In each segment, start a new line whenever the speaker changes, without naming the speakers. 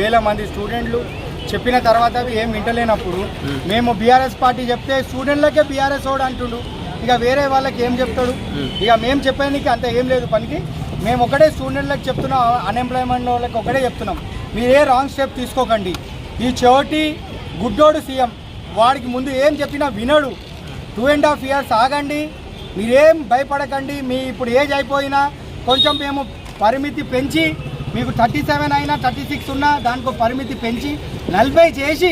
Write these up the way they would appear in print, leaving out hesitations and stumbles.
వేల మంది స్టూడెంట్లు చెప్పిన తర్వాత ఏం వింటలేనప్పుడు మేము బీఆర్ఎస్ పార్టీ చెప్తే స్టూడెంట్లకే బీఆర్ఎస్ ఓడు అంటుండు, ఇక వేరే వాళ్ళకి ఏం చెప్తాడు? ఇక మేము చెప్పేందుకు అంత ఏం లేదు పనికి. మేము ఒకటే స్టూడెంట్లకు చెప్తున్నాం, అన్ఎంప్లాయ్మెంట్ వాళ్ళకి ఒకటే చెప్తున్నాం, మీరే రాంగ్ స్టెప్ తీసుకోకండి. ఈ చోటి గుడ్డోడు సీఎం, వాడికి ముందు ఏం చెప్పినా వినడు. 2.5 years ఆగండి, మీరేం భయపడకండి. మీ ఇప్పుడు ఏజ్ అయిపోయినా కొంచెం మేము పరిమితి పెంచి మీకు 37 అయినా 36 ఉన్నా దానికి పరిమితి పెంచి 40 చేసి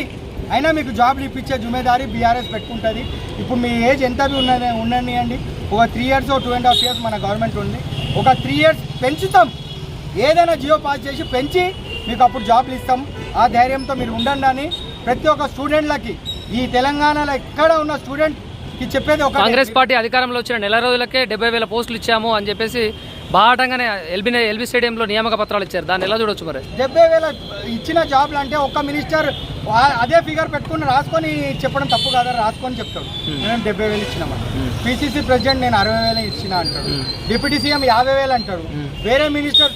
అయినా మీకు జాబ్లు ఇప్పించే జుమేదారి బీఆర్ఎస్ పెట్టుకుంటుంది. ఇప్పుడు మీ ఏజ్ ఎంత ఉండండి అండి, ఒక 3 years 2.5 years మన గవర్నమెంట్ ఉంది, ఒక 3 years పెంచుతాం. ఏదైనా జియో పాస్ చేసి పెంచి మీకు అప్పుడు జాబ్లు ఇస్తాం. ఆ ధైర్యంతో మీరు ఉండండి అని ప్రతి ఒక్క స్టూడెంట్లకి, ఈ తెలంగాణలో ఎక్కడ ఉన్న స్టూడెంట్కి చెప్పేది ఒక,
కాంగ్రెస్ పార్టీ అధికారంలో వచ్చిన నెల రోజులకే 70,000 పోస్టులు ఇచ్చాము అని చెప్పేసి బాటంగానే ఎల్బీ స్టేడియంలో నియామక పత్రాలు ఇచ్చారు. దాన్ని ఎలా చూడొచ్చు మరి?
70,000 ఇచ్చిన జాబ్లు అంటే ఒక్క మినిస్టర్ అదే ఫిగర్ పెట్టుకుని రాసుకొని చెప్పడం తప్పు కాదా? రాసుకొని చెప్తాడు మేము 70,000 ఇచ్చినామని. పిసిసి ప్రెసిడెంట్ నేను 60,000 ఇచ్చిన అంటాడు, డిప్యూటీ సీఎం 50,000 అంటాడు, వేరే మినిస్టర్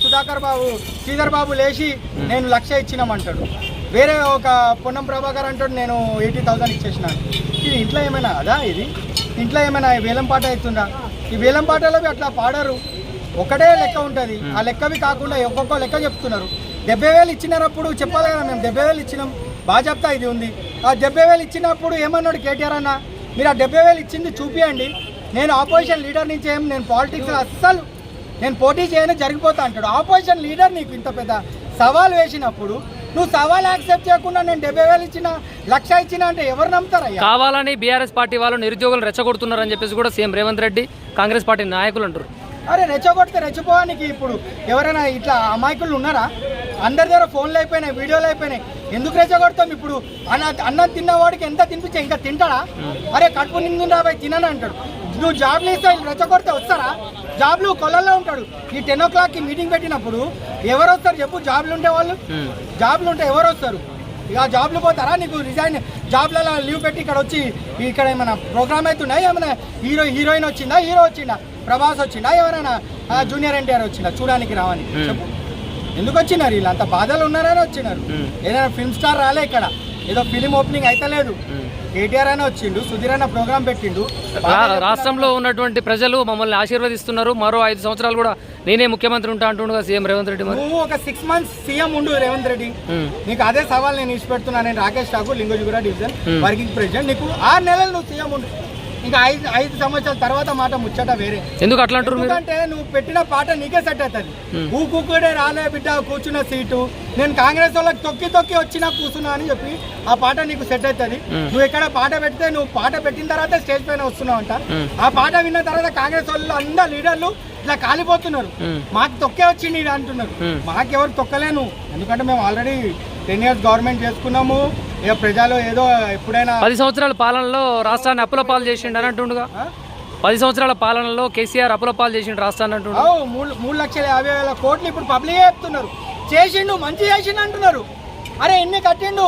శ్రీధర్ బాబు లేచి నేను 1,00,000 ఇచ్చినామంటాడు, వేరే ఒక పొన్నం ప్రభాకర్ అంటాడు నేను 80,000 ఇచ్చేసినాను. ఇది ఇంట్లో ఏమైనా అదా? ఇది ఇంట్లో ఏమైనా వేలం పాట అవుతుందా? ఈ వేలం పాటలో అట్లా పాడరు, ఒకటే లెక్క ఉంటుంది. ఆ లెక్కవి కాకుండా ఒక్కొక్క లెక్క చెప్తున్నారు. 70,000 ఇచ్చినప్పుడు చెప్పాలి కదా, మేము 70,000 ఇచ్చినాం, బాగా చెప్తా ఇది ఉంది. ఆ 70,000 ఇచ్చినప్పుడు ఏమన్నాడు కేటీఆర్ అన్న, మీరు ఆ 70,000 ఇచ్చింది చూపియండి, నేను ఆపోజిషన్ లీడర్ నుంచి నేను పాలిటిక్స్ అస్సలు నేను పోటీ చేయని జరిగిపోతా అంటాడు. ఆపోజిషన్ లీడర్ నీకు ఇంత పెద్ద సవాల్ వేసినప్పుడు నువ్వు సవాల్ యాక్సెప్ట్ చేయకుండా నేను 70,000 ఇచ్చిన 1,00,000 ఇచ్చిన అంటే ఎవరు నమ్ముతారయ్యా?
కావాలని బీఆర్ఎస్ పార్టీ వాళ్ళు నిరుద్యోగులు రెచ్చగొడుతున్నారని చెప్పేసి కూడా సీఎం రేవంత్ రెడ్డి కాంగ్రెస్ పార్టీ నాయకులు అంటారు.
అరే రెచ్చగొడితే రెచ్చిపోవడానికి ఇప్పుడు ఎవరైనా ఇట్లా అమాయకులు ఉన్నారా? అందరి దగ్గర ఫోన్లు అయిపోయినాయి, వీడియోలు అయిపోయినాయి, ఎందుకు రెచ్చగొడతాం? ఇప్పుడు అన్నం తిన్నవాడికి ఎంత తినిపించా ఇంకా తింటాడా? అరే కడుపు నిండు రాబోయే తినని అంటాడు. నువ్వు జాబ్లు ఇస్తే రెచ్చగొడితే వస్తారా? జాబ్లు కొలల్లో ఉంటాడు. ఈ 10 o'clockకి మీటింగ్ పెట్టినప్పుడు ఎవరు వస్తారు చెప్పు? జాబ్లు ఉంటే వాళ్ళు, జాబ్లు ఉంటే ఎవరు వస్తారు? ఇక జాబ్లు పోతారా? నీకు రిజైన్ జాబ్లలో లీవ్ పెట్టి ఇక్కడ వచ్చి ఇక్కడ ఏమైనా ప్రోగ్రామ్ అవుతుందా? ఏమైనా హీరోయిన్ వచ్చిందా, హీరో వచ్చిందా, ప్రభాస్ వచ్చిందా, ఎవరైనా జూనియర్ ఎన్టీఆర్ వచ్చిందా చూడడానికి రావని చెప్పు? ఎందుకు వచ్చినారు? వీళ్ళు అంత బాధలు ఉన్నారని వచ్చినారు. ఏదైనా ఫిల్మ్ స్టార్ రాలే ఇక్కడ, ఏదో ఫిలిం ఓపెనింగ్ అయితే లేదు, కేటీఆర్ అయినా వచ్చిండు, సుధీర్ అయినా ప్రోగ్రామ్ పెట్టిండు.
రాష్ట్రంలో ఉన్నటువంటి ప్రజలు మమ్మల్ని ఆశీర్వదిస్తున్నారు, మరో 5 సంవత్సరాలు కూడా నేనే ముఖ్యమంత్రి ఉంటా అంటుండగా సీఎం రేవంత్ రెడ్డి.
నువ్వు ఒక 6 months సీఎం ఉండు రేవంత్ రెడ్డి, నీకు అదే సవాల్ నేను ఇచ్చిపెడుతున్నా. నేను Rakesh Thakur, Lingojiguda division working president. నీకు 6 నెలలు నువ్వు సీఎం ఉండు, ఇంకా 5 సంవత్సరాల తర్వాత మాట ముచ్చట వేరే.
ఎందుకు అట్లా అంటారు?
ఎందుకంటే నువ్వు పెట్టిన పాట నీకే సెట్ అవుతుంది. ఊకుడే రాలే బిడ్డ కూర్చున్న సీటు, నేను కాంగ్రెస్ వాళ్ళకి తొక్కి వచ్చినా కూర్చున్నా అని చెప్పి ఆ పాట నీకు సెట్ అవుతుంది. నువ్వు ఎక్కడ పాట పెడితే నువ్వు పాట పెట్టిన తర్వాత స్టేజ్ పైన వస్తున్నావు అంట. ఆ పాట విన్న తర్వాత కాంగ్రెస్ వాళ్ళు అందరు లీడర్లు ఇట్లా కాలిపోతున్నారు, మాకు తొక్కే వచ్చింది అంటున్నారు. మాకెవరు తొక్కలేను, ఎందుకంటే మేము ఆల్రెడీ 10 years గవర్నమెంట్ చేసుకున్నాము. ఇక ప్రజలు ఏదో ఎప్పుడైనా
10 సంవత్సరాల పాలనలో రాష్ట్రాన్ని అప్పుల పాలు చేసిండు అని అంటుండగా, 10 సంవత్సరాల పాలనలో కేసీఆర్ అప్పుల పాలు చేసిండు రాష్ట్రాన్ని అంటుండు.
3,50,000 కోట్లు ఇప్పుడు పబ్లిక్ చెప్తున్నారు. చేసిండు, మంచి చేసిండు అంటున్నారు. అరే ఎన్ని కట్టిండు,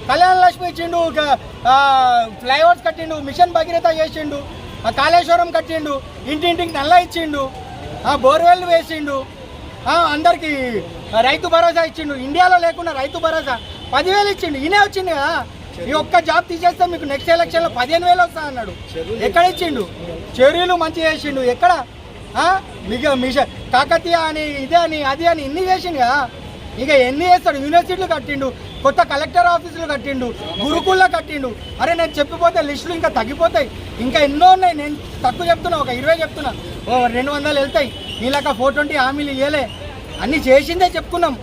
కళ్యాణ లక్ష్మి ఇచ్చిండు, ఫ్లైఓవర్స్ కట్టిండు, మిషన్ భగీరథ చేసిండు, కాళేశ్వరం కట్టిండు, ఇంటింటికి నల్ల ఇచ్చిండు, బోర్వెల్ వేసిండు, అందరికి రైతు భరోసా ఇచ్చిండు. ఇండియాలో లేకుండా రైతు భరోసా 10,000 ఇచ్చిండు. ఈయనే వచ్చింది కదా. ఈ ఒక్క జాబ్ తీసేస్తే మీకు నెక్స్ట్ ఎలక్షన్లో 15,000 వస్తా అన్నాడు. ఎక్కడ ఇచ్చిండు? చెరువులు మంచి చేసిండు. ఎక్కడ మీకు మిషన్ కాకతీయ అని ఇదే అని అది అని ఇన్ని చేసిండు కదా. ఇక ఎన్ని చేస్తాడు? యూనివర్సిటీలు కట్టిండు, కొత్త కలెక్టర్ ఆఫీసులు కట్టిండు, గురుకుల్లో కట్టిండు. అరే నేను చెప్పిపోతే లిస్టులు ఇంకా తగ్గిపోతాయి, ఇంకా ఎన్నో ఉన్నాయి. నేను తక్కువ చెప్తున్నా, ఒక 20 చెప్తున్నా, 200 వెళ్తాయి. నీలాక 420 హామీలు ఇవ్వలే, అన్నీ చేసిందే చెప్పుకున్నాం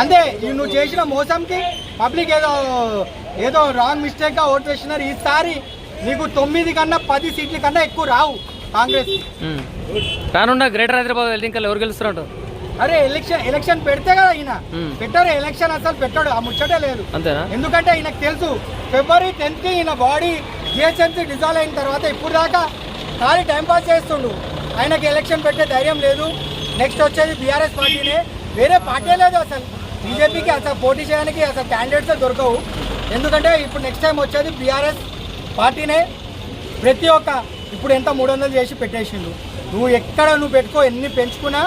అంతే. నువ్వు చేసిన మోసంకి పబ్లిక్ ఏదో రాంగ్ మిస్టేక్గా ఓటు వేసినారు. ఈసారి నీకు 9 కన్నా 10 సీట్ల కన్నా ఎక్కువ రావు కాంగ్రెస్.
రానున్న గ్రేటర్ హైదరాబాద్ ఎన్నికల్లో ఎవరు గెలుస్తున్నారు?
అరే ఎలక్షన్ పెడితే కదా ఈయన పెట్టారు. ఎలక్షన్ అసలు పెట్టాడు, ఆ ముచ్చటే లేదు. ఎందుకంటే ఈయనకు తెలుసు February 10th ఈయన బాడీ జిహెచ్ఎంసీ డిజాల్వ్ అయిన తర్వాత ఇప్పుడు దాకా ఖాళీ టైంపాస్ చేస్తుండు. ఆయనకి ఎలక్షన్ పెట్టే ధైర్యం లేదు. నెక్స్ట్ వచ్చేది బీఆర్ఎస్ పార్టీనే, వేరే పార్టీ లేదు అసలు. బీజేపీకి అసలు పోటీ చేయడానికి అసలు క్యాండిడేట్స్ దొరకవు. ఎందుకంటే ఇప్పుడు నెక్స్ట్ టైం వచ్చేది బీఆర్ఎస్ పార్టీనే. ప్రతి ఒక్క ఇప్పుడు ఎంత 300 చేసి పెట్టేసిండు. నువ్వు ఎక్కడ నువ్వు పెట్టుకో, ఎన్ని పెంచుకున్నా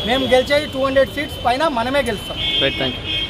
మేము గెలిచేది 200 seats పైన మనమే గెలుస్తాం.
Right, thank you.